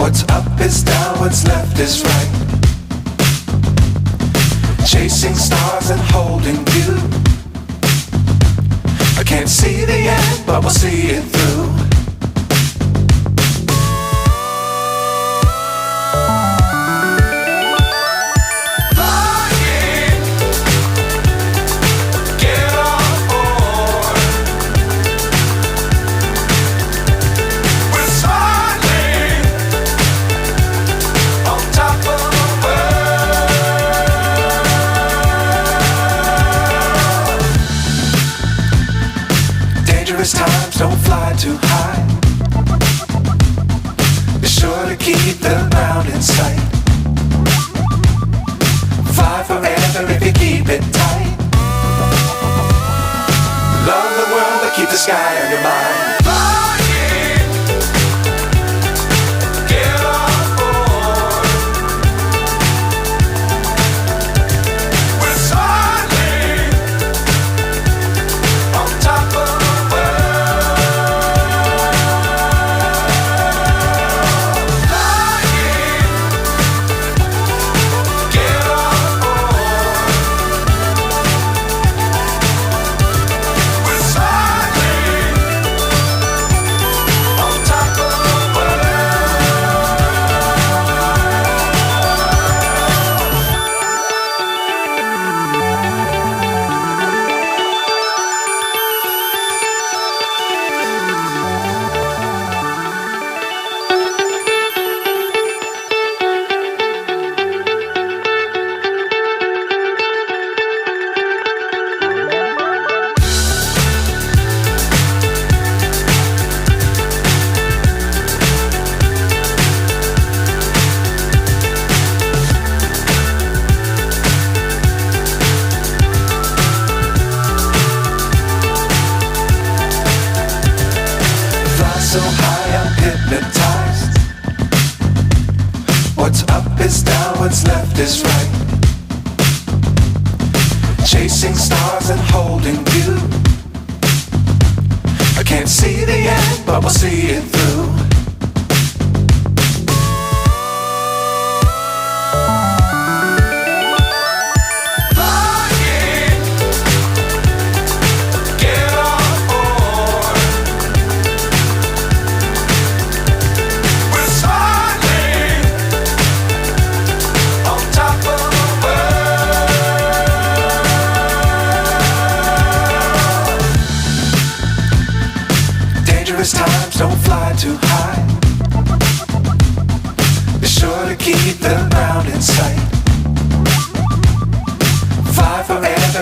What's up is down, what's left is right. Chasing stars and holding you. I can't see the end, but we'll see it through. Dangerous times, don't fly too high. Be sure to keep the ground in sight. Fly forever if you keep it tight. Love the world, but keep the sky on your mind. So high I'm hypnotized. What's up is down, what's left is right. Chasing stars and holding you. I can't see the end, but we'll see it through. Dangerous times, don't fly too high. Be sure to keep the ground in sight. Fly forever.